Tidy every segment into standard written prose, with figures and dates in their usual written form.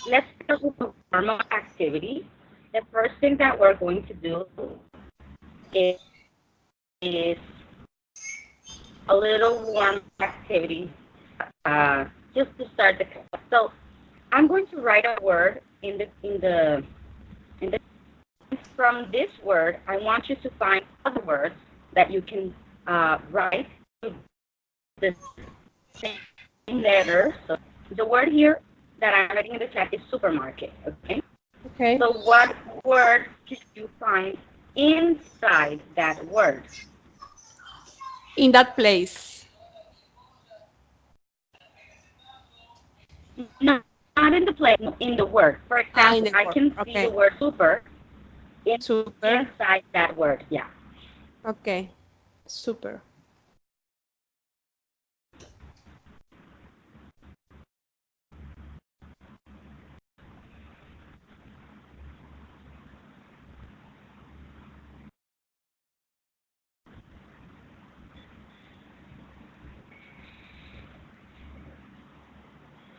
let's start with the warm-up activity. The first thing that we're going to do is a little warm activity just to start the class. So I'm going to write a word in the from this word. I want you to find other words that you can write the same letter. So the word here that I'm writing in the chat is supermarket. Okay. Okay. So what word can you find inside that word? In that place. Not in the place, in the word. For In example, the I word. can see the Okay. word super Super. inside that word. Yeah. Okay. Super.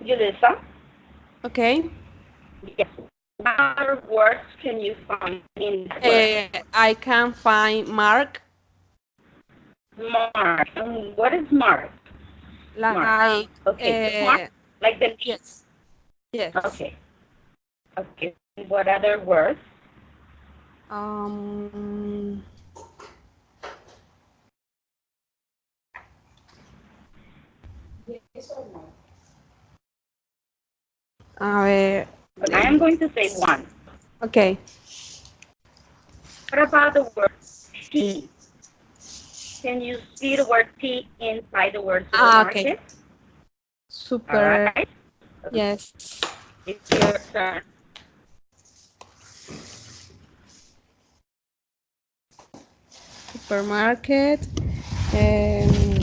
Yulisa? Okay. Yes. What other words can you find in that word? I can find mark, Mark. And what is mark? Mark. like Okay. So mark, like the leaf. yes, yes. Okay. Okay. What other words? Um, a ver, I am going to say one. okay. What about the word tea? Can you see the word tea inside the word Okay. supermarket? All Super. right. Yes. It's your turn. Supermarket. Um,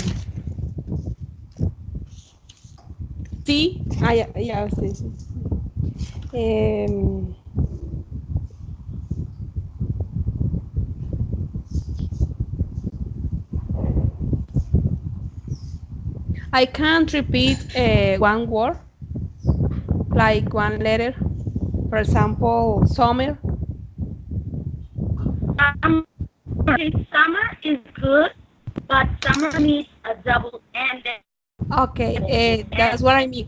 sí. Ya, ya, sí, sí. Um, I can't repeat one word, like one letter. For example, summer. Summer. Summer is good, but summer needs a double N. Okay, that's what I mean.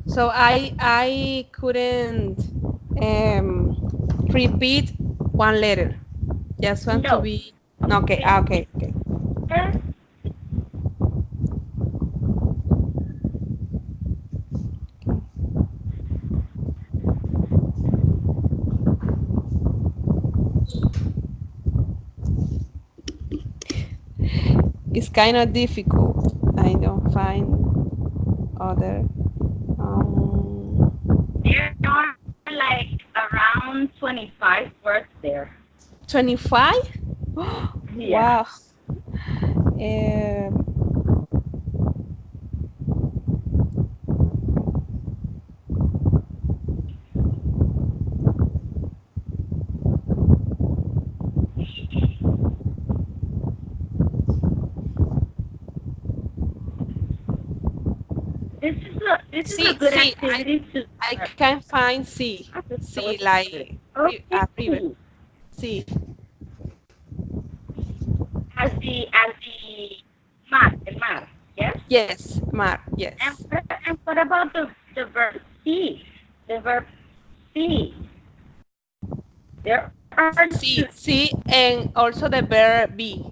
So I couldn't um, repeat one letter. Just want to No. be okay. Okay, okay. It's kind of difficult. I don't find other. There are like around 25 words there. 25? Yeah. Wow. Um, This is a see, good see, activity to I can find sea, that was sea good. like Okay. a river. Sea. As the mar, el mar, yes? Yes, mar. And Yes. what about the verb see? The verb see. There are two. See, see, and also the verb be,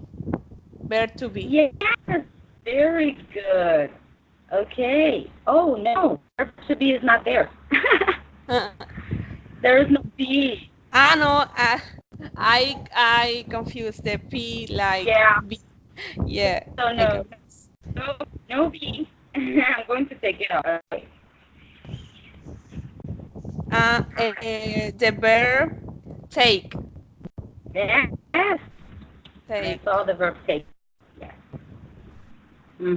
verb to be. Yes, very good. Okay. Oh no, verb to be is not there. Uh, There is no be. no, I confused the P like Yeah. B. Yeah, So I no, confused. no be. I'm going to take it off. Okay. The verb take, Yes. I take, saw the verb take. Yes. Hmm.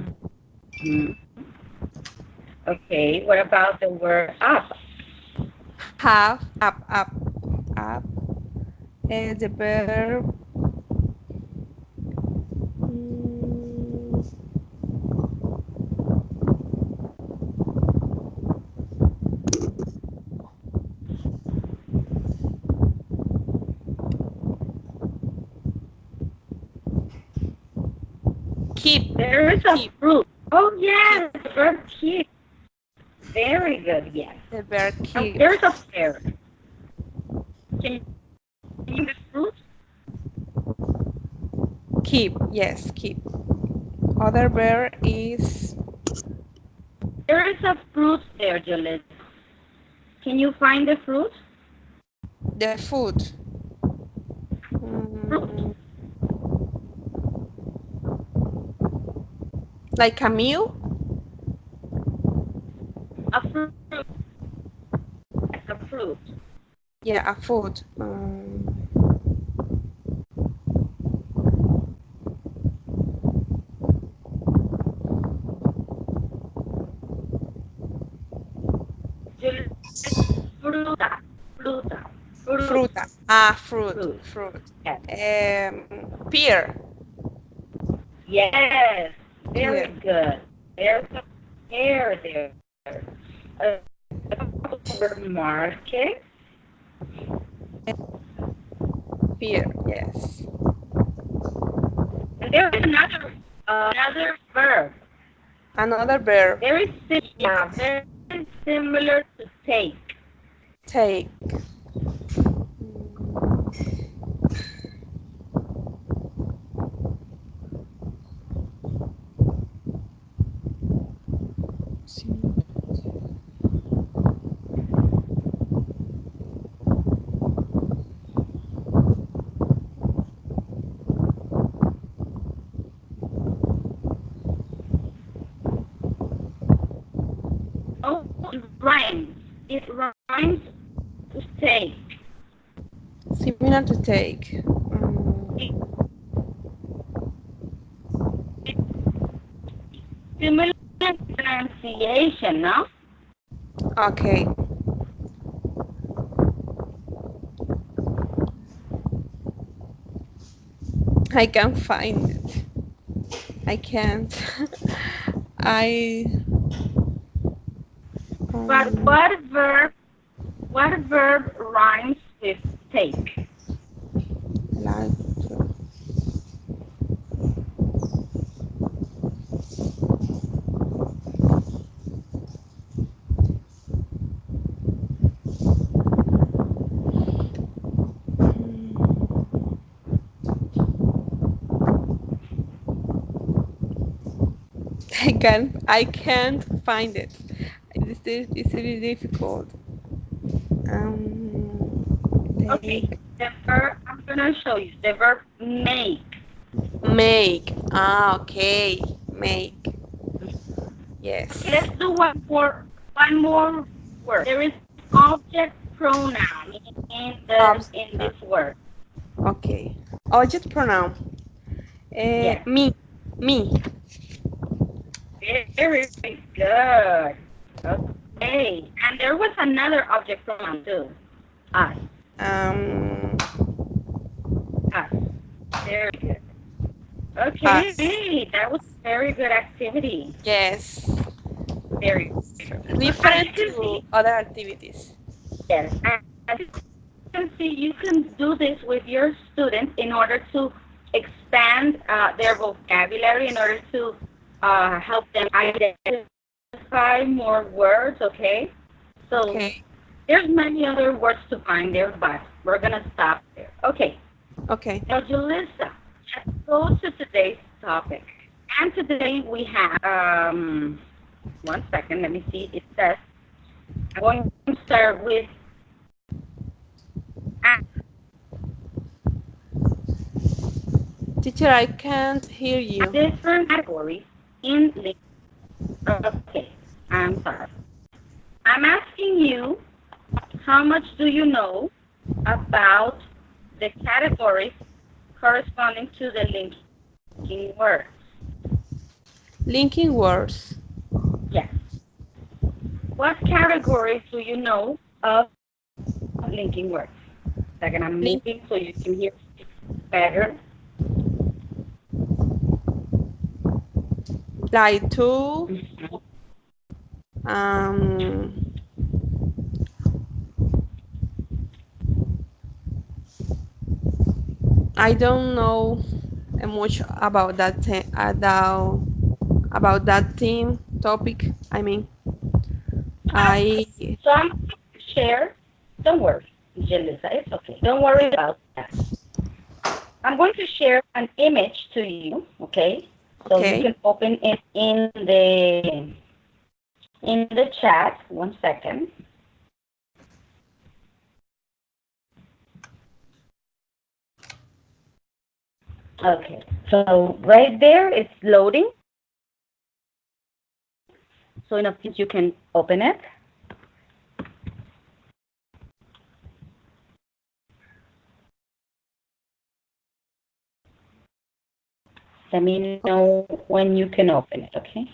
Okay. What about the word up? have, up. The verb, mm, Keep. There is a Keep. fruit. Oh, yes, the verb keep. Very good, yes. The verb keep. There's a pear. Can you use fruit? Keep. Yes, keep. Other verb is There is a fruit there, Juliet. Can you find the fruit? the food. Fruit. Like a meal? A fruit. A fruit. Yeah, a food. Juliet, fruta. Fruta. Fruit. Fruta. Ah, fruit. Fruit. Fruit. Yes. Pear. Yes. Very Pear. good. There's a pear there. A market. Pear. Yes. And there is another verb. Another verb. Very similar to take. Take. Oh, it rhymes. It rhymes to take. Similar to take. Similar pronunciation, no? Okay. I can't find it. I can't. I. But what verb rhymes with take? Like. I can't find it. It's really difficult. Okay, the verb, I'm gonna show you. The verb make. Make. Ah, okay. Make. Yes. Let's do one more word. There is object pronoun in this word. Okay. Object pronoun. Yes. Me. Me. Very good. Okay. And there was another object pronoun too. Us. Us. Very good. Okay. Us. That was a very good activity. Yes. Very good. Different to other activities. Yes. As you can see, you can do this with your students in order to expand their vocabulary, in order to help them identify more words, okay? So there's many other words to find there, but we're going to stop there. Okay. Okay. Now, Julissa, let's go to today's topic. And today we have, one second, let me see. It says, I'm going to start with Teacher, I can't hear you. different categories in English. Okay, I'm sorry. I'm asking you, how much do you know about the categories corresponding to the linking words? Linking words. Yes. What categories do you know of linking words? Second, I'm moving so you can hear better. Like to. I don't know much about about that theme topic. I mean, I So I'm going to share, don't worry, Jelisa, it's okay. Don't worry about that. I'm going to share an image to you, okay? So you okay. can open it in the chat. 1 second. Okay. So right there, it's loading. So in a few you can open it. Let me know when you can open it, okay?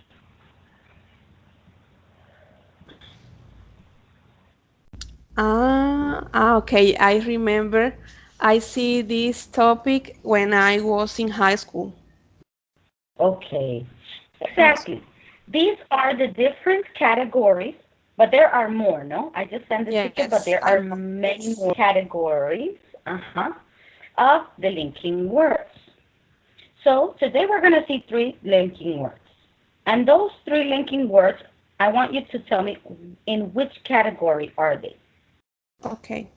Okay. I remember I see this topic when I was in high school. Okay. Yes. Exactly. These are the different categories, but there are more, no? I just sent it to you, but Yes, there I are know. many more categories of the linking words. So today we're going to see 3 linking words. And those 3 linking words, I want you to tell me in which category are they? Okay.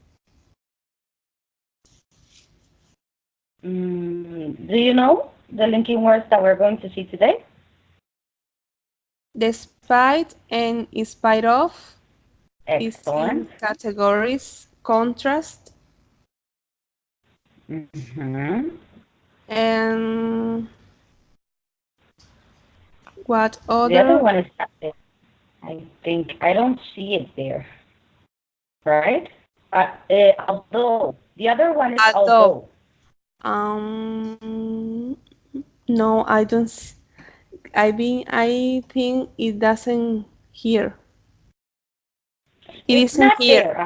Do you know the linking words that we're going to see today? Despite and in spite of is in Excellent. categories contrast Mm-hmm. and what The other other? one is not there. I think I don't see it there, right? Although the other one is Although, although. no, I don't. I think it doesn't here. It It's isn't not here. there,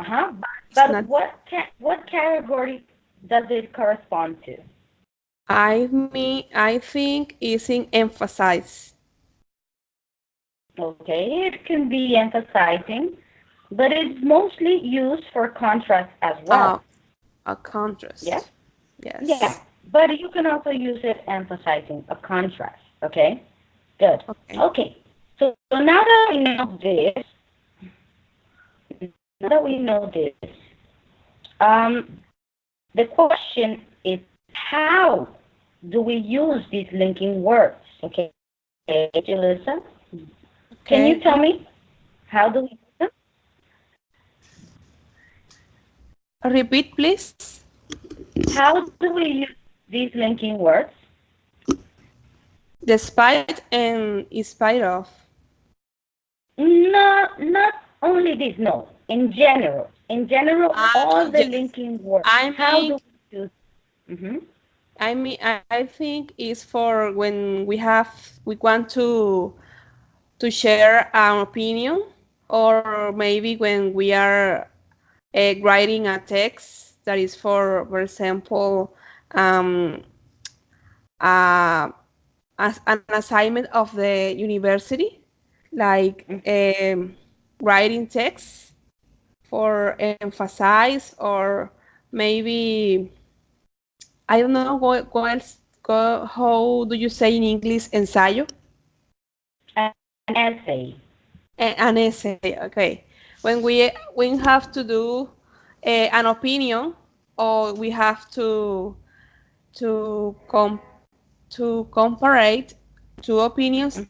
It's But not. what category does it correspond to? I think it's in emphasize. Okay, it can be emphasizing, but it's mostly used for contrast as Uh, well. a Yes? contrast. Yeah, Yes. but you can also use it emphasizing a contrast. Okay, good. Okay. Okay, so now that we know this, now that we know this, the question is how do we use these linking words? Okay, Julissa, can you Okay. tell me how do we use them? Repeat, please. How do we use these linking words? Despite and in spite of. No, not only this, no. In general, all the Yes. linking words. I How mean, do we use? Mm-hmm. I think it's for when we want to share an opinion, or maybe when we are writing a text that is for example, um, uh, as an assignment of the university, like writing text for emphasize, or maybe I don't know what else, how do you say in English ensayo? An essay. An essay, okay. When we have to do an opinion, or we have to com to compare two opinions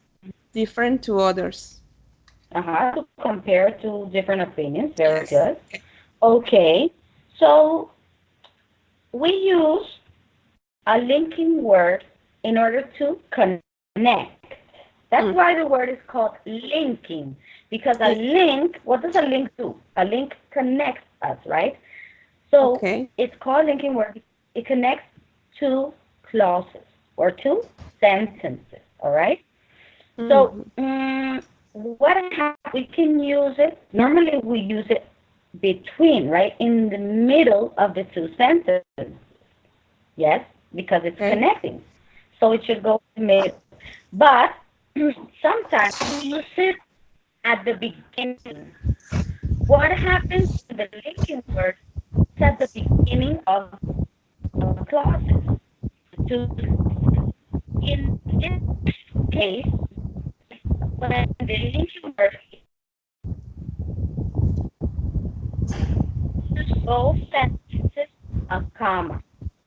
different to others. To compare to different opinions. Very Yes. good. Okay. So we use a linking word in order to connect. That's Mm. why the word is called linking. Because a Yeah. link, what does a link do? A link connects us, right? So Okay. it's called linking word. It connects two clauses or two sentences, all right? So Mhm. what we can use it, normally we use it between, right, in the middle of the two sentences. Yes, because it's Okay. connecting. So it should go in the middle. But sometimes we use it at the beginning. What happens to the linking word is at the beginning of clauses. in this case, when the linking word is both sentences a comma.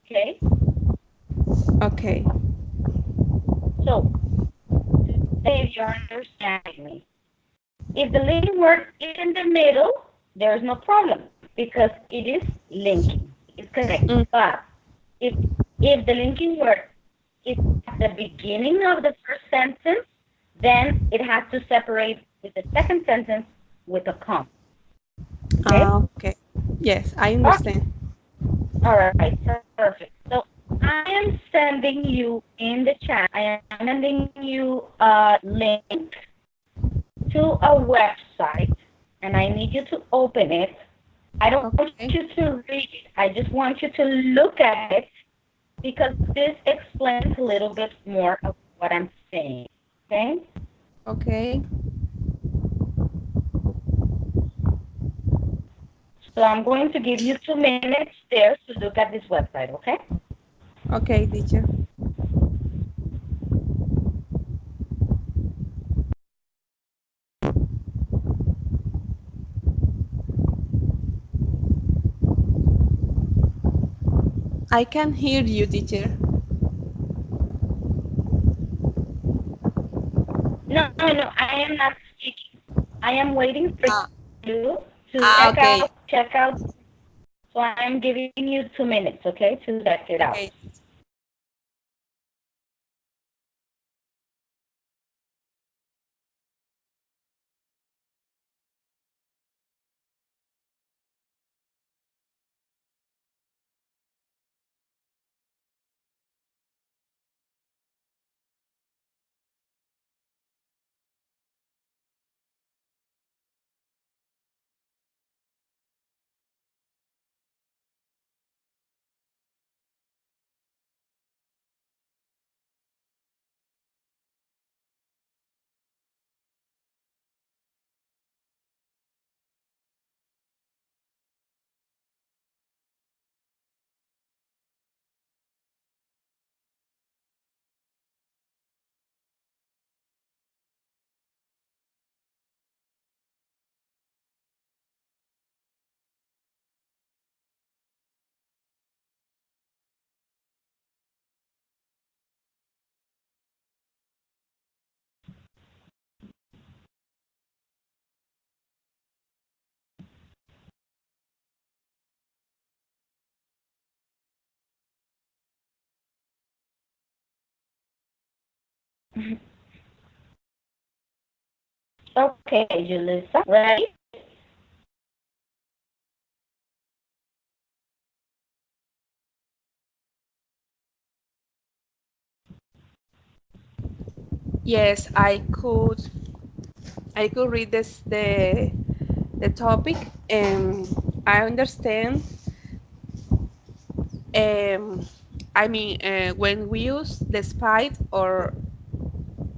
Okay? Okay. So, if you're understanding me, if the linking word is in the middle, there's no problem because it is linking. It's connecting. Mm. But if the linking word is at the beginning of the first sentence, then it has to separate with the second sentence with a comma. Okay? Okay. Yes, I Okay. understand. All right. Perfect. So I am sending you in the chat, I am sending you a link to a website, and I need you to open it. I don't want you to read it. I just want you to look at it because this explains a little bit more of what I'm saying. Okay? Okay. So I'm going to give you 2 minutes there to look at this website, okay? Okay, teacher. I can hear you, teacher. No, I am not speaking. I am waiting for you to Okay. check out. So I'm giving you 2 minutes, okay, to check it out. Okay. Okay, Julissa, ready? Yes, I could read the topic and I understand. Um, I mean, when we use despite or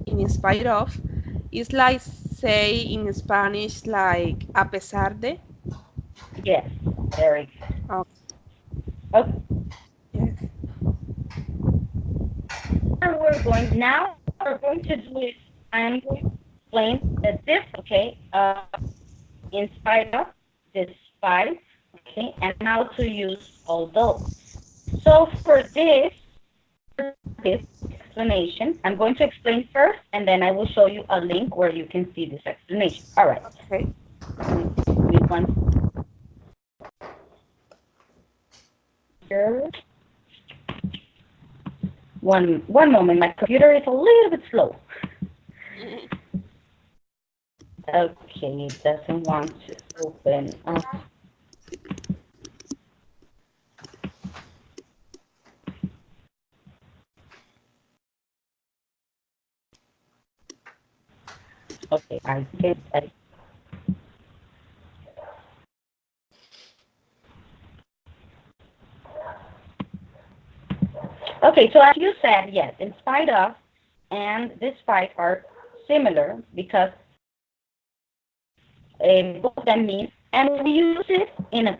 in spite of, it's like say in Spanish like a pesar de. Yes, very good. Oh, Okay, yes. now we're going to do is I'm going to explain the difference, okay, in spite of, despite, okay, and how to use although. So for this explanation, I'm going to explain first, and then I will show you a link where you can see this explanation. All right. Okay. Give me one moment. My computer is a little bit slow. Okay, it doesn't want to open up. Okay, I guess I. Okay, so as you said, yes, in spite of and despite are similar because both of them mean, and we use it in a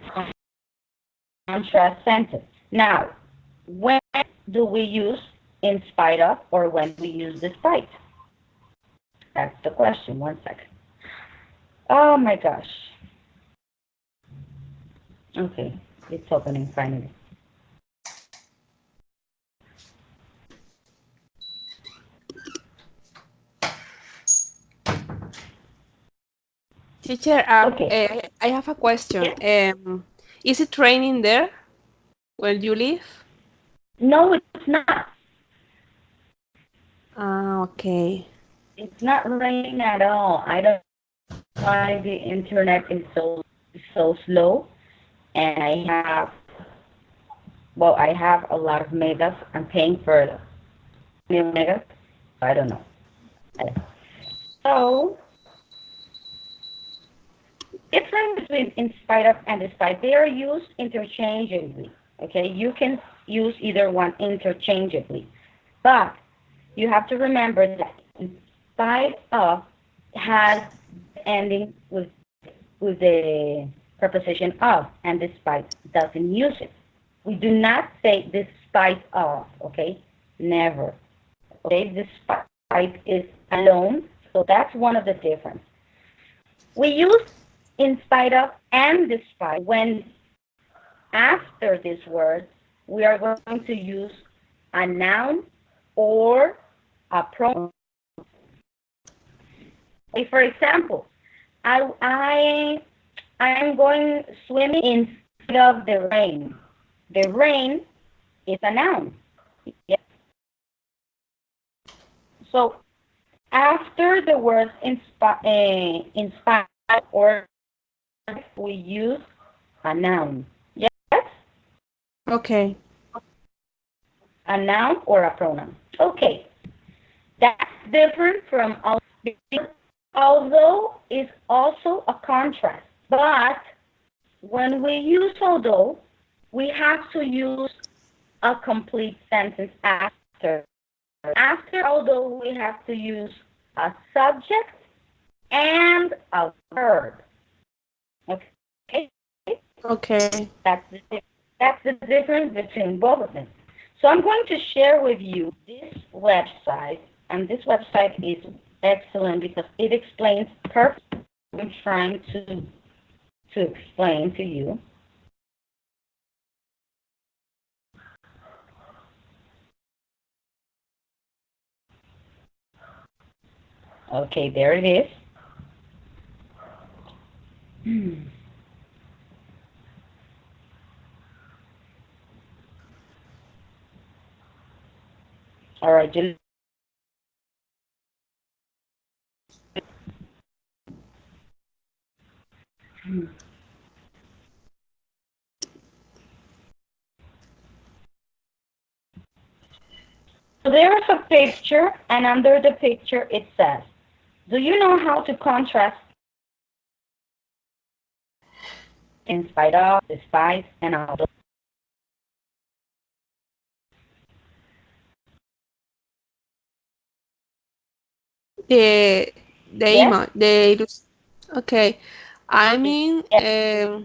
contrast sentence. Now, when do we use in spite of or when we use despite? That's the question. 1 second. Oh my gosh. Okay, it's opening finally. Teacher, Okay. I have a question. Yeah. Is it raining there where you live? No, it's not. Ah, okay. It's not raining at all. I don't know why the internet is so slow, and I have a lot of megas. I'm paying for new megas. I don't know. So, difference between in spite of and despite, they are used interchangeably. Okay, you can use either one interchangeably, but you have to remember that in spite of has ending with the preposition of, and despite doesn't use it. We do not say despite of, okay? Never. Okay, despite is alone, so that's one of the differences. We use in spite of and despite when after this word we are going to use a noun or a pronoun. For example, I am going swimming instead of the rain. The rain is a noun. Yes. So after the word inspire or we use a noun. Yes, Okay. a noun or a pronoun. Okay, that's different from although is also a contrast. But when we use although, we have to use a complete sentence after. After although, we have to use a subject and a verb. Okay? Okay. That's the difference between both of them. So I'm going to share with you this website, and this website is excellent because it explains perfectly what I'm trying to explain to you. Okay, there it is. All right, so there's a picture, and under the picture it says, do you know how to contrast in spite of, despite, and although? The the Yes? image, okay. I mean, Yes.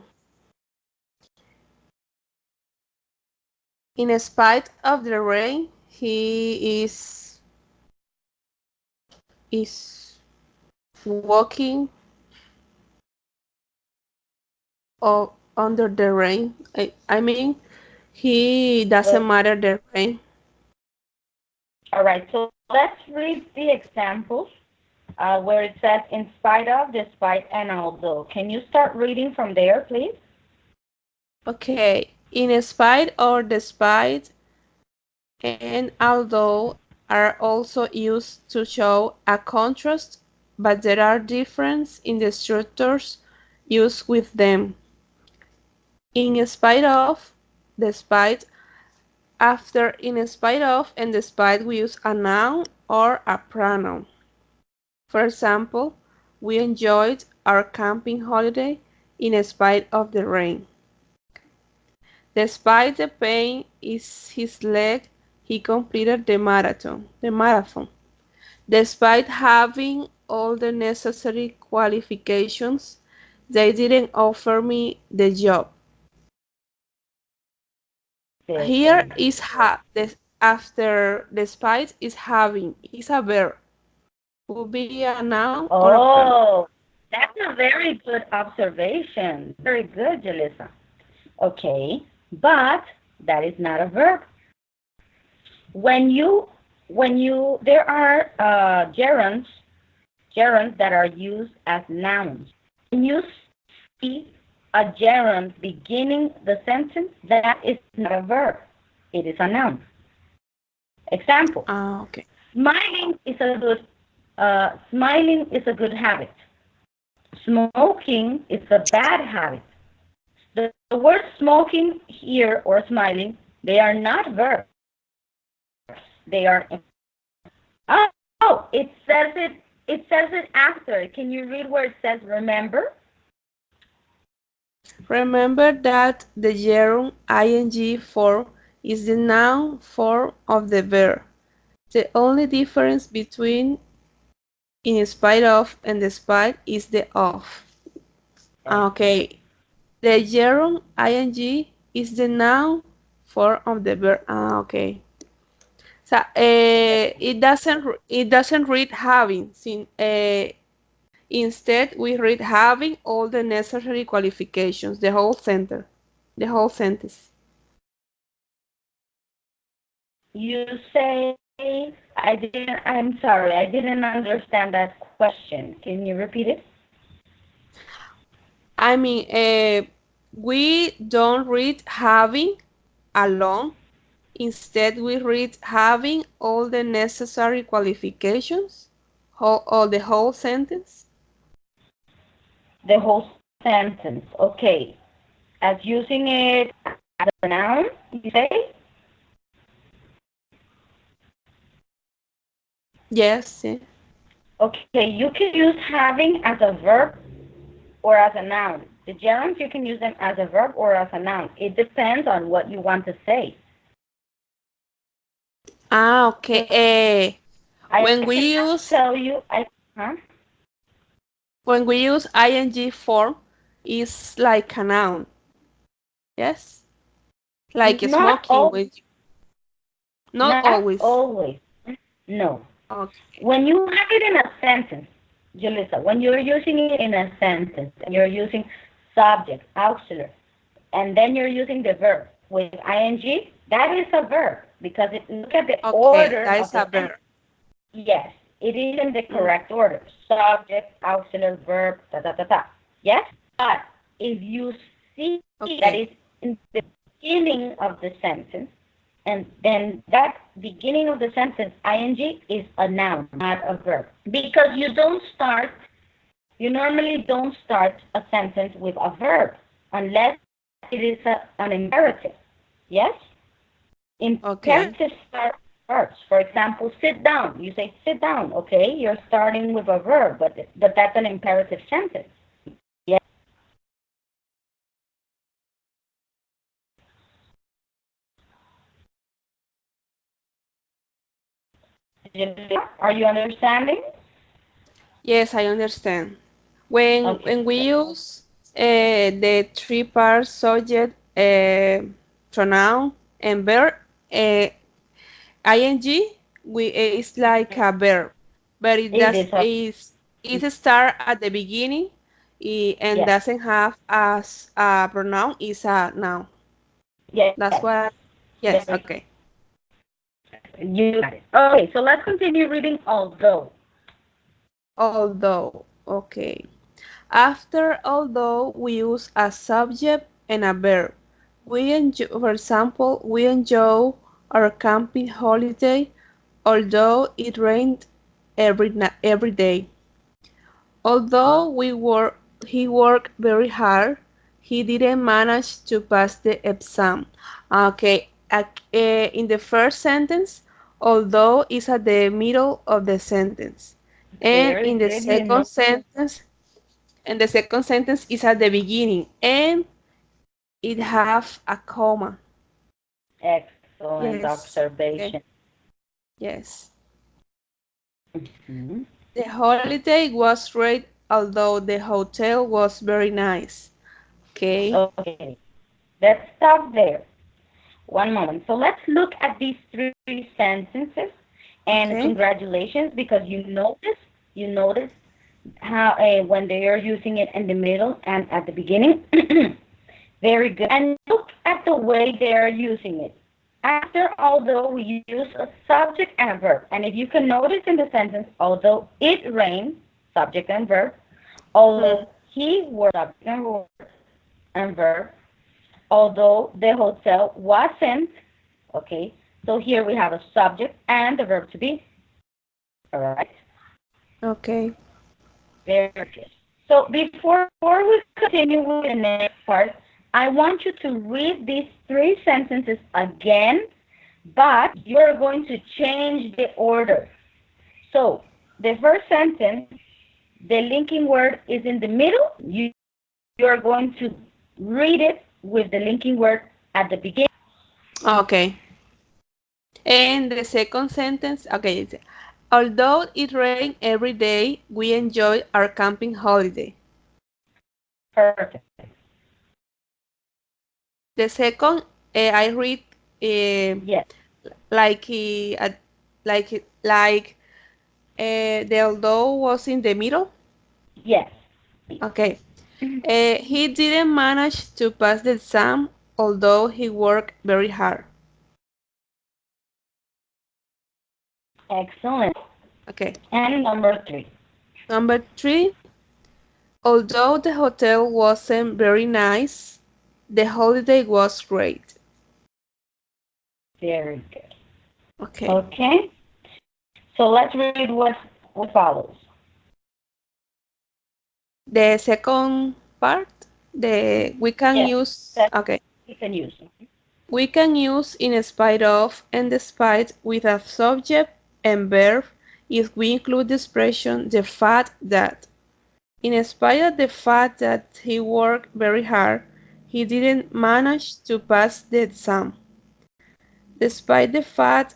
in spite of the rain, he is walking under the rain. I mean, he doesn't matter the rain. All right, so let's read the examples where it says in spite of, despite, and although. Can you start reading from there, please? Okay, in spite or despite and although are also used to show a contrast, but there are differences in the structures used with them. In spite of, despite, after in spite of and despite we use a noun or a pronoun. For example, we enjoyed our camping holiday in spite of the rain. Despite the pain in his leg, he completed the marathon. Despite having all the necessary qualifications, they didn't offer me the job. Here Excellent. is after despite is having. It's a verb. Would be a noun or a pronoun. Oh, that's a very good observation. Very good, Jalissa. Okay, but that is not a verb. There are gerunds that are used as nouns. When you see a gerund beginning the sentence, that is not a verb. It is a noun. Example: Okay. smiling is a good habit. Smoking is a bad habit. The word smoking here or smiling, they are not verbs. They are. Oh, it says it. It says it after. Can you read where it says remember? Remember that the gerund ing form is the noun form of the verb. The only difference between in spite of and despite is the of. Okay. The gerund ing is the noun form of the verb. Okay. So it doesn't read having. Instead, we read having all the necessary qualifications, the whole sentence. The whole sentence. You say, I'm sorry, I didn't understand that question. Can you repeat it? I mean, we don't read having alone. Instead, we read having all the necessary qualifications, or the whole sentence. The whole sentence. Okay. As using it as a noun, you say? Yes. Yeah. Okay, you can use having as a verb or as a noun. The gerunds, you can use them as a verb or as a noun. It depends on what you want to say. Okay. I When we cannot use tell you, huh? when we use ing form, it's like a noun. Yes, like Not smoking. all, With not not always. always. No. Okay. When you have it in a sentence, Julissa, when you're using it in a sentence, and you're using subject, auxiliary, and then you're using the verb with ing, that is a verb because look at the Okay, order that of is a the verb. sentence. Yes, it is in the Mm, correct order. Subject, auxiliary, verb, ta ta ta ta. Yes, but if you see that okay. it's in the beginning of the sentence, and then that beginning of the sentence, ing, is a noun, not a verb. Because you normally don't start a sentence with a verb unless it is an imperative. Yes? Okay. Imperatives start verbs. For example, sit down. You say sit down, okay? You're starting with a verb, but that's an imperative sentence. Yes? Are you understanding? Yes, I understand. When Okay. we use the three-part subject, pronoun, and verb, uh, ing, it's like a verb, but It is a it start at the beginning, and yes. doesn't have as a pronoun. Is a noun. Yes. That's what. Yes. Very Okay. You got it. Okay, so let's continue reading although. Although. Okay. After although we use a subject and a verb. We enjoy, for example, we enjoy our camping holiday, although it rained every day. Although he worked very hard, he didn't manage to pass the exam. Okay, in the first sentence, although is at the middle of the sentence, and Very good. the second sentence is at the beginning, and it have a comma. Excellent Yes. Okay. observation. Yes. Mhm. The holiday was great, although the hotel was very nice. Okay. Okay, let's stop there. One moment. So let's look at these three sentences. And Okay. congratulations, because you notice how when they are using it in the middle and at the beginning. Very good. And look at the way they are using it. After although, we use a subject and a verb. And if you can notice in the sentence, although it rained, subject and verb, although he worked, subject and verb, although the hotel wasn't, okay, so here we have a subject and the verb to be, all right? Okay. Very good. So before we continue with the next part, I want you to read these three sentences again, but you're going to change the order. So the first sentence, the linking word is in the middle. You're going to read it with the linking word at the beginning. Okay. And the second sentence, okay, although it rained every day, we enjoyed our camping holiday. Perfect. The second, I read Yes. like the although was in the middle. Yes. Okay. He didn't manage to pass the exam, although he worked very hard. Excellent. Okay. And number three. Number three, although the hotel wasn't very nice, the holiday was great. Very good. Okay. Okay. So let's read what follows. The second part, we can Yes. use, That okay. you can use. We can use in spite of and despite with a subject and verb if we include the expression the fact that. In spite of the fact that he worked very hard, he didn't manage to pass the exam. Despite the fact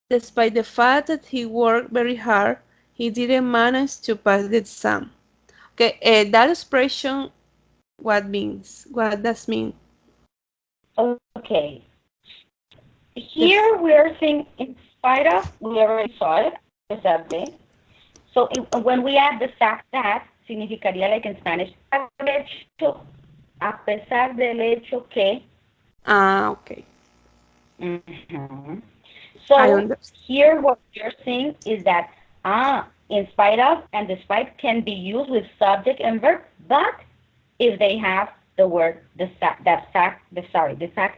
Despite the fact that he worked very hard, he didn't manage to pass the exam. Okay, that expression, what does mean? Okay. The f- Here we are saying in spite of, we already saw it, exactly. So when we add the fact that, significaría like in Spanish, a pesar del hecho que. okay. Mhm. I So understand. here what you're saying is that in spite of and despite can be used with subject and verb, but if they have the word the fact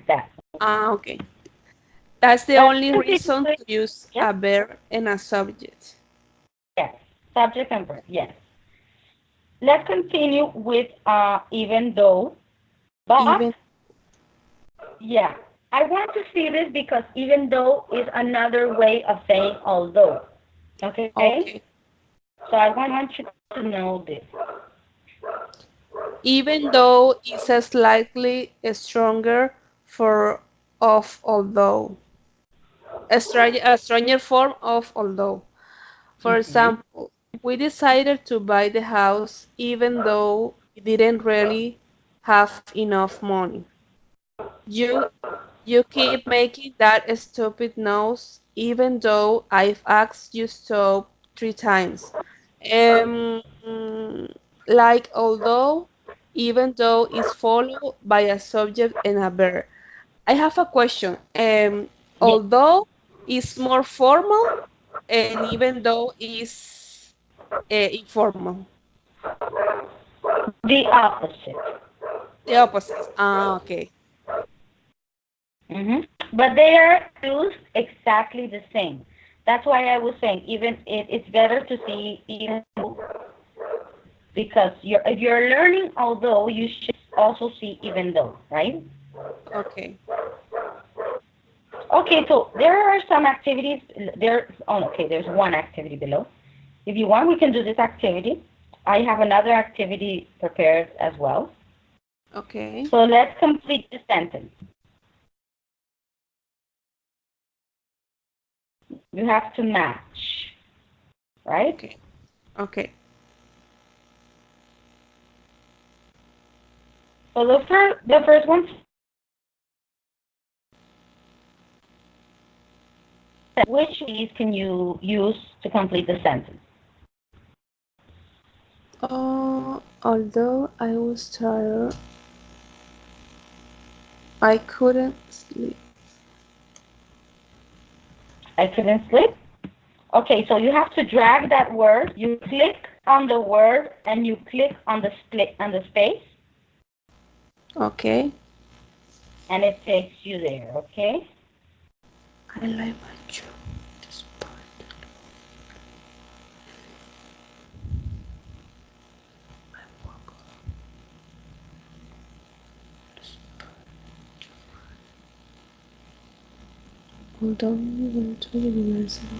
that. Okay. That's the Let's only continue reason with to use yes, a verb and a subject. yes, subject and verb, yes. Let's continue with even though, but Even, yeah, I want to see this because even though is another way of saying although. Okay, okay. so I want you to know this. Even though it's a slightly stronger for of although. A stronger form of although. For Hmm. example, we decided to buy the house even though we didn't really have enough money. You you keep making that stupid nose even though I've asked you so 3 times. Like although, even though is followed by a subject and a verb. I have a question. Yes, Although is more formal and even though is informal. the opposite. The opposite. Okay. Hmm. But they are used exactly the same. That's why I was saying even it's better to see even though, because if you're learning although you should also see even though, right? Okay. Okay, so there are some activities there. Oh, okay, there's one activity below. If you want, we can do this activity. I have another activity prepared as well. Okay. So let's complete the sentence. You have to match, right? Okay. Okay. So the first one, which piece can you use to complete the sentence? Although I was tired, I couldn't sleep. I couldn't sleep. Okay, so you have to drag that word. You click on the word and you click on the space, Okay. and it takes you there. Okay. I like my job. Despite I work although we went to university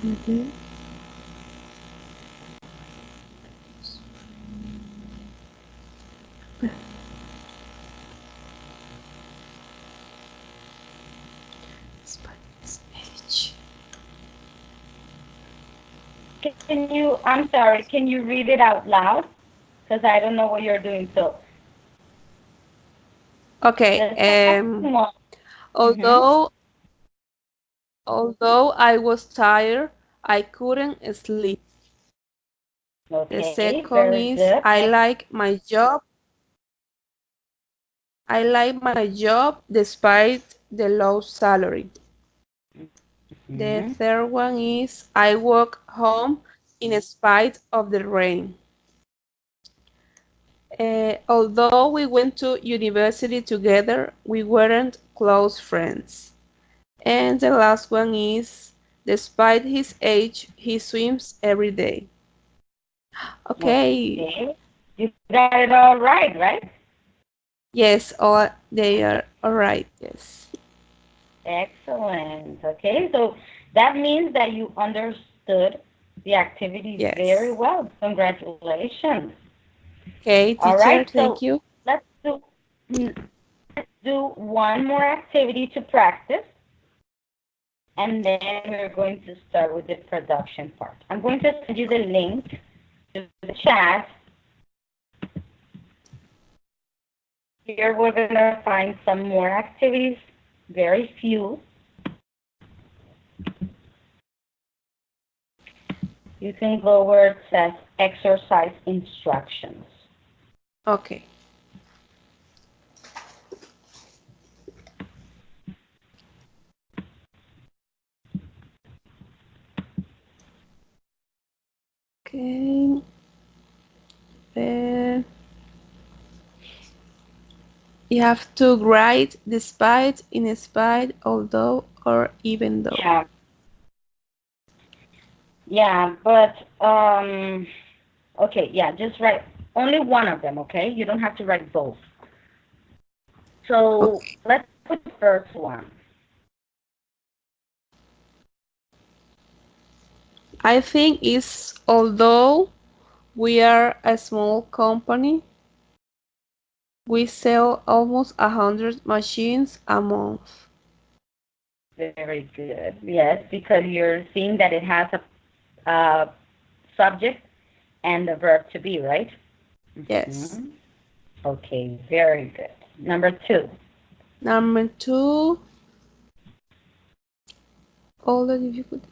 together. Despite his age. I'm sorry, can you read it out loud? Because I don't know what you're doing. So, Okay. the second one. Although I was tired, I couldn't sleep. The Okay, second very is good. I like my job. I like my job despite the low salary. The Mhm. third one is I walk home in spite of the rain. Although we went to university together, we weren't close friends. And the last one is despite his age, he swims every day. Okay. Okay, you got it all right, right? Yes, all they are all right. Yes. Excellent. Okay, so that means that you understood the activity very Yes. well. Congratulations. Okay, All teacher, right, thank so you. let's do let's do one more activity to practice, and then we're going to start with the production part. I'm going to send you the link to the chat. Here we're going to find some more activities, very few. You can go where it says exercise instructions. Okay. Okay. There. You have to write despite, in spite, although, or even though. Yeah, yeah, but okay, yeah, just write only one of them, okay? You don't have to write both. So Okay. let's put the first one. I think it's although we are a small company, we sell almost 100 machines a month. Very good. Yes, because you're seeing that it has a subject and the verb to be, right? Yes. Mhm. Okay, very good. Number two. Number two, all the difficulties.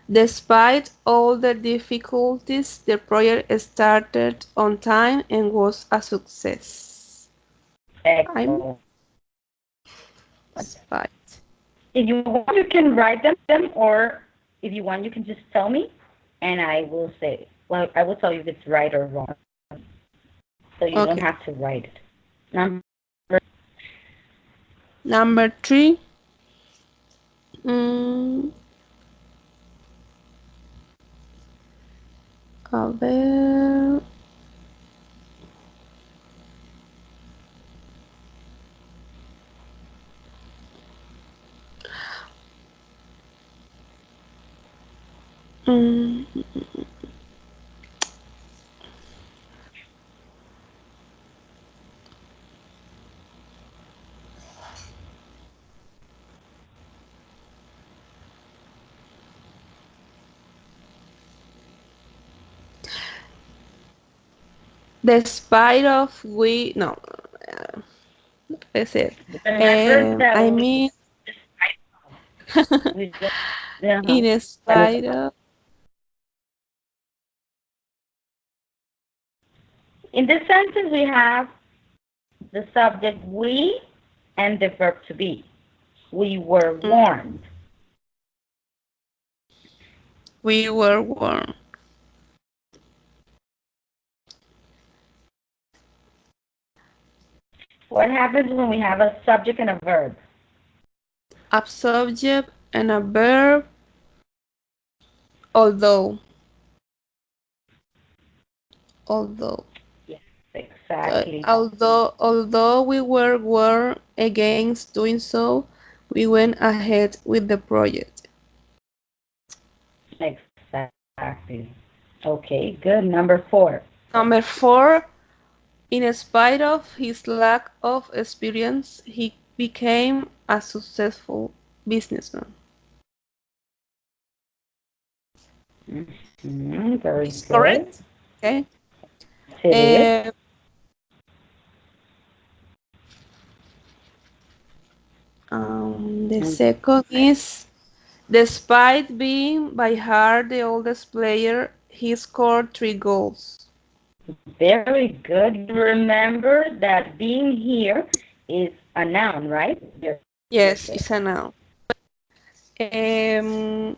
Despite all the difficulties, the project started on time and was a success. I'm Excellent. despite. If you want, you can write them, or if you want, you can just tell me, and I will say, well, I will tell you if it's right or wrong. So you don't Okay. have to write it. Number Number three, mm, a ver, mm, despite of we no, that's it. remember that I mean, We just, uh-huh. In spite of. In this sentence, we have the subject we and the verb to be. We were warned. We were warned. What happens when we have a subject and a verb? A subject and a verb. Although. Yes, exactly. Although we were warned against doing so, we went ahead with the project. Exactly. Okay, good. Number 4. Number 4, in spite of his lack of experience, he became a successful businessman. Very Is good. correct? Okay. It is. Uh, the Mm, second is, despite being by far the oldest player, he scored 3 goals. Very good. You remember that being here is a noun, right? Very Yes, good. it's a noun. Um,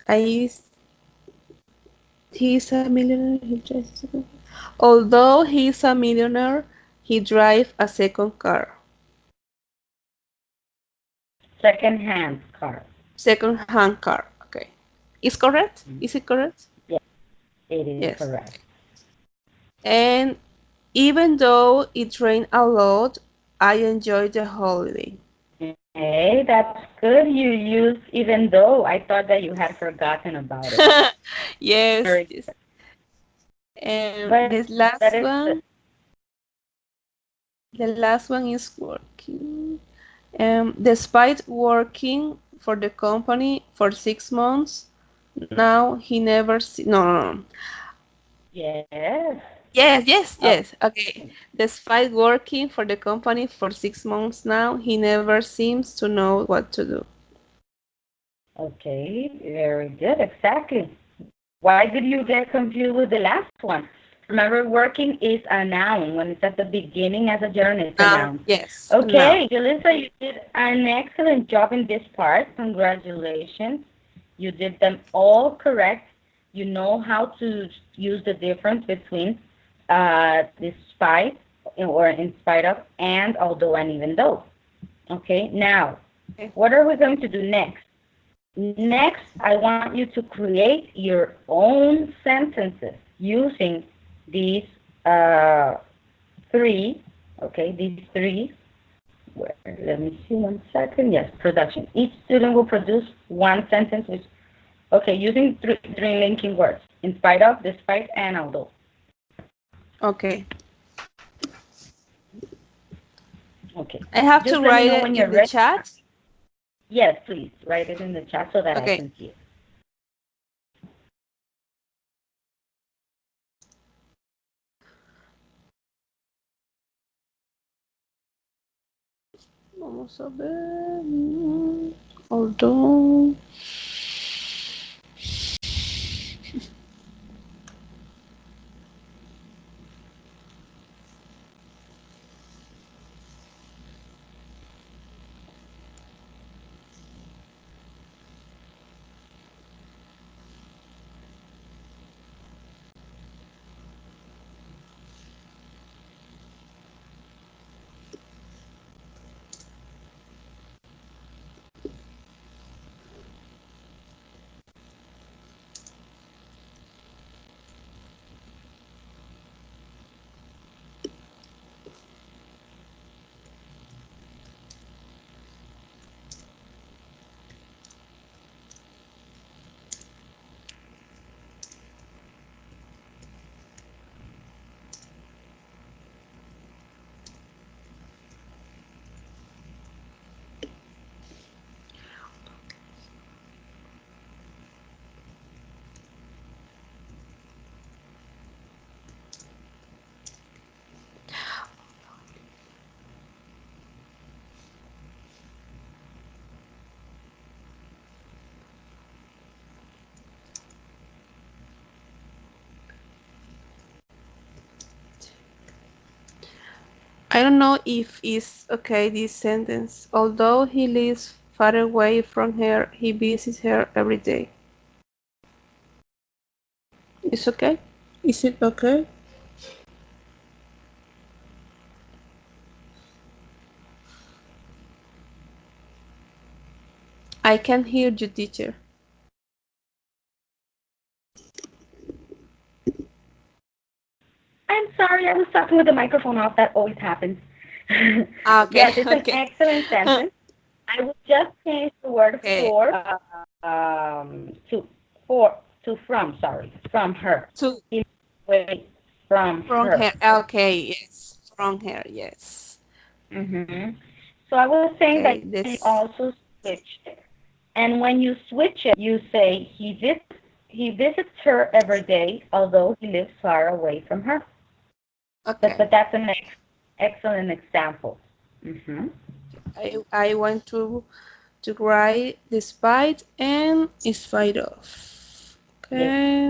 I, he's a millionaire. Although he's a millionaire, he drives a second car. Second-hand car. Second-hand car. Okay. Is correct? Is it correct? Yes, it is Yes. correct. And even though it rained a lot, I enjoyed the holiday. Hey, that's good. You used even though I thought that you had forgotten about it. Yes. Very This, good. and But this that last is one, the last one is working. Despite working for the company for 6 months, now he never see. No, no, no. yes. Yes, yes, Oh, yes. Okay. Despite working for the company for 6 months now, he never seems to know what to do. okay. Very good. Exactly. Why did you get confused with the last one? Remember, working is a noun. When it's at the beginning as a gerund, it's a Now, noun. yes, now. Okay, Julissa, you did an excellent job in this part. Congratulations. You did them all correct. You know how to use the difference between despite or in spite of and although and even though. Okay, now, Okay. what are we going to do next? Next, I want you to create your own sentences using these three, okay, these three. Let me see 1 second. Yes, production. Each student will produce one sentence with, okay, using three linking words, in spite of, despite, and although. Okay. Okay, I have to just let me write know it when in you're the ready. chat. Yes, please, write it in the chat so that I Okay. can see it. Vamos a ver. Although. I don't know if it's okay this sentence. Although he lives far away from her, he visits her every day. It's okay? Is it okay? I can hear you, teacher. I'm sorry, I was talking with the microphone off. That always happens. Okay, Yes, it's an okay. excellent sentence. I would just change the word Okay. for to for to from. Sorry, from her. To In way from from her. her. Okay, yes. From her, yes. hmm So I was saying that Okay, you can this. also switch it. And when you switch it, you say he visits her every day, although he lives far away from her. But Okay. that's an excellent example. hmm I want to write despite and in spite of. Yes. Okay.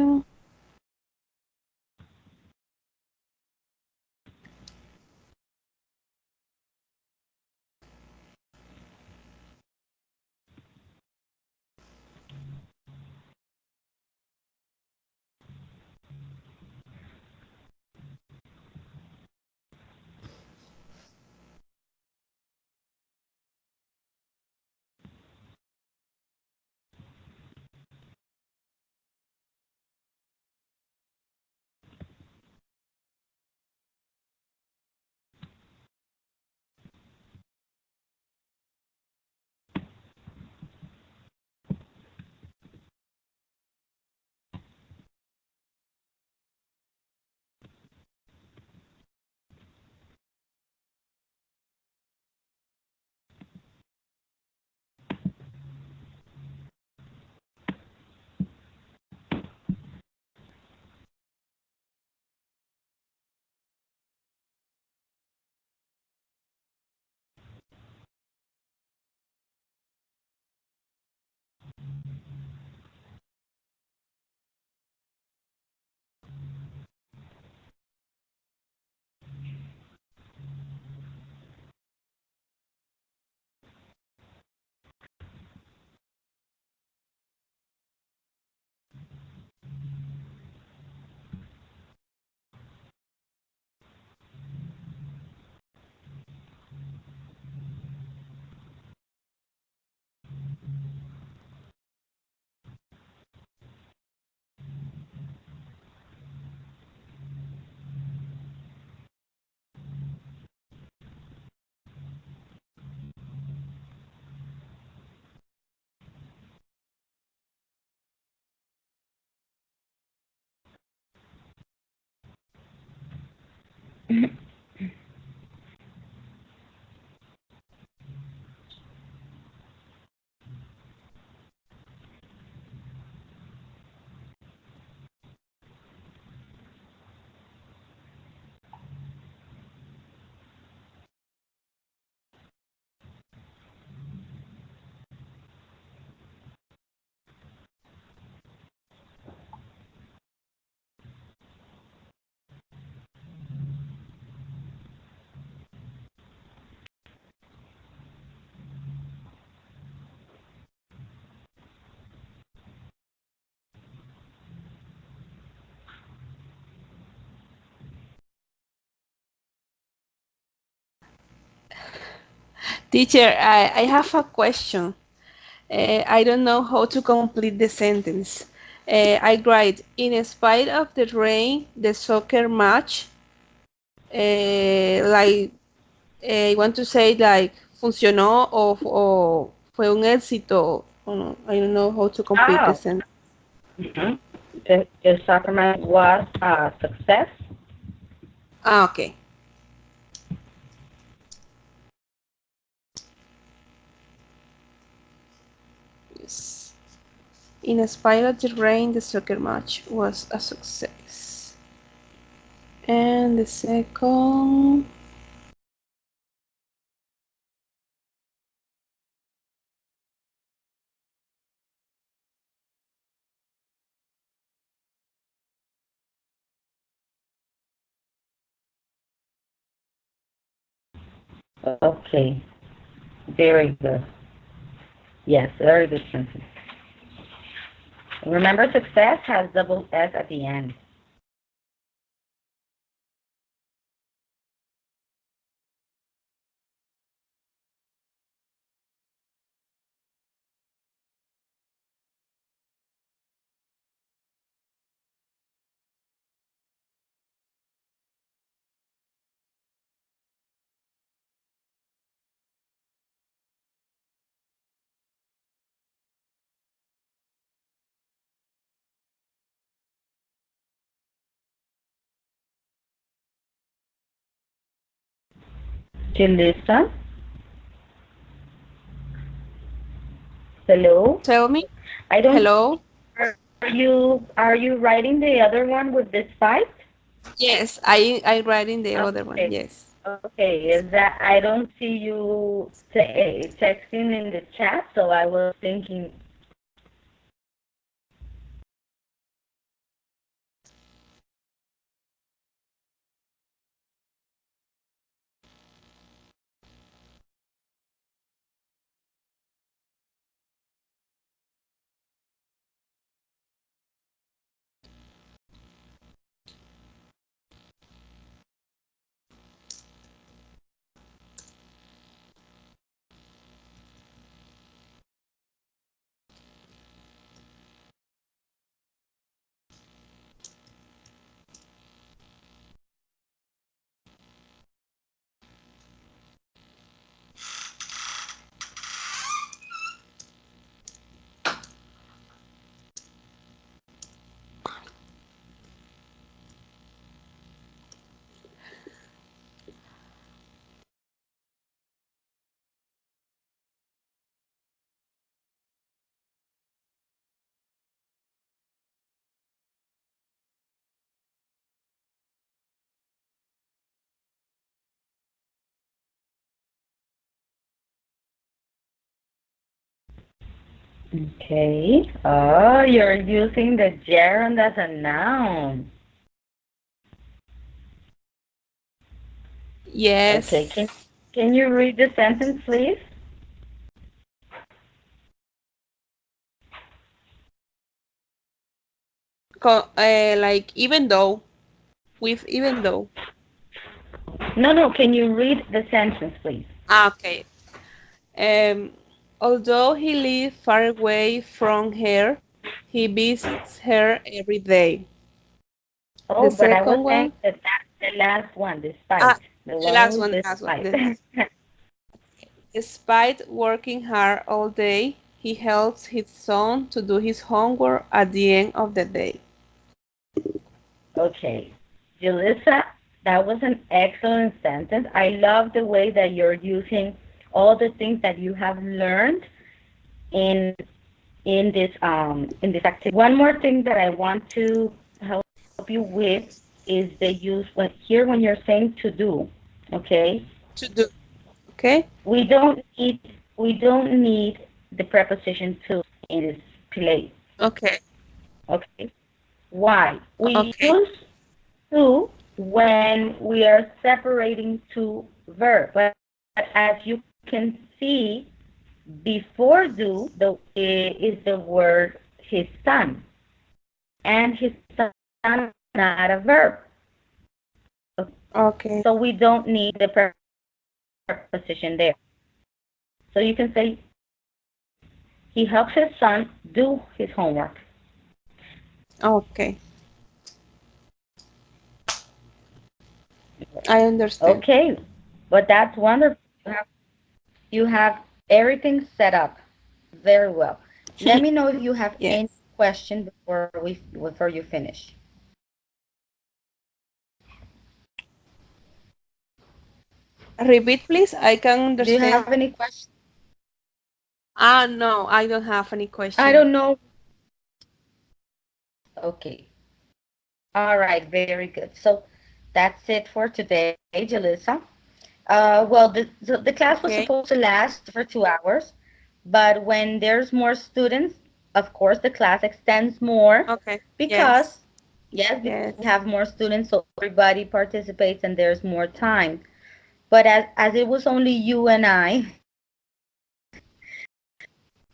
Teacher, I have a question. I don't know how to complete the sentence. I write, in spite of the rain, the soccer match, like, I want to say like, funcionó o fue un éxito. Oh, no, I don't know how to complete the Oh, sentence. hmm the soccer match was a success. Ah, okay. Yes. In spite of the rain, the soccer match was a success. And the second, Okay, very good. Yes, very good sentence. Remember, success has double S at the end. Julissa? Hello? Tell me. I don't. Hello? Are you writing the other one with this fight? Yes, I writing the other one. Okay. Yes. Okay. Is that I don't see you texting in the chat, so I was thinking. Okay. Oh, you're using the gerund as a noun. Okay. Yes. Can you read the sentence, please? Like even though, with even though. No, no. Can you read the sentence, please? Ah, okay. Um, Although he lives far away from her, he visits her every day. The Oh, but I was second saying one, that the last one, despite. ah, The the one last with one, the last one. despite. Despite working hard all day, he helps his son to do his homework at the end of the day. Okay. Julissa, that was an excellent sentence. I love the way that you're using all the things that you have learned in in this activity. One more thing that I want to help you with is the use when you're saying to do, okay? To do, okay? We don't need we don't need the preposition to in this place. Okay, Okay. Why? We okay, use to when we are separating two verbs. But as you can see, before do is the word his son, and his son is not a verb. okay, So we don't need the preposition there. So you can say he helps his son do his homework. okay. I understand. Okay, but that's wonderful. You have everything set up very well. Let me know if you have any Yes. question before you finish. Repeat, please. I can Do you understand. have any questions? Ah, no, I don't have any I question. don't know. Okay. All right. Very good. So that's it for today, Jalissa. Well, the class was Okay, supposed to last for 2 hours, but when there's more students, of course, the class extends more okay. Yes, because, yes, because yes. we have more students, so everybody participates and there's more time. But as it was only you and I,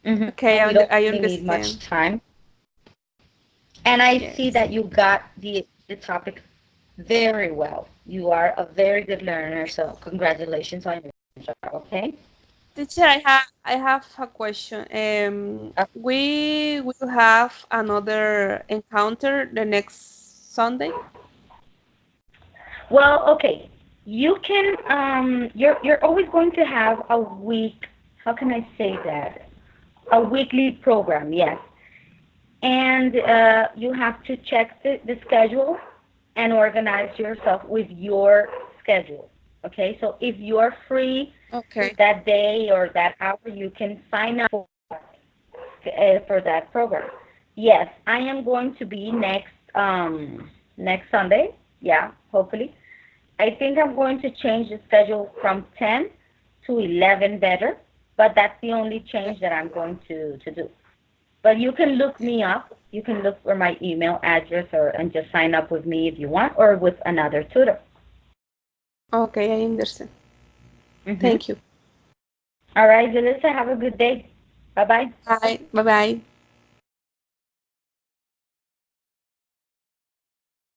Okay, we don't I really need much understand. time. And I see Yes. that you got the topic very well. You are a very good learner, so congratulations on your job, okay? Teacher, I have a question. Uh, We will have another encounter the next Sunday. Well, okay. You can you're always going to have a week, how can I say that? A weekly program, yes. And you have to check the schedule and organize yourself with your schedule. Okay, so if you're free Okay. that day or that hour, you can sign up for that program. Yes, I am going to be next Sunday. Yeah, hopefully. I think I'm going to change the schedule from 10 to 11 better, but that's the only change that I'm going to do. But you can look me up. You can look for my email address and just sign up with me if you want or with another tutor. Okay, I understand. Mm-hmm. Thank you. All right, Julissa, have a good day. Bye-bye. Bye. Bye bye.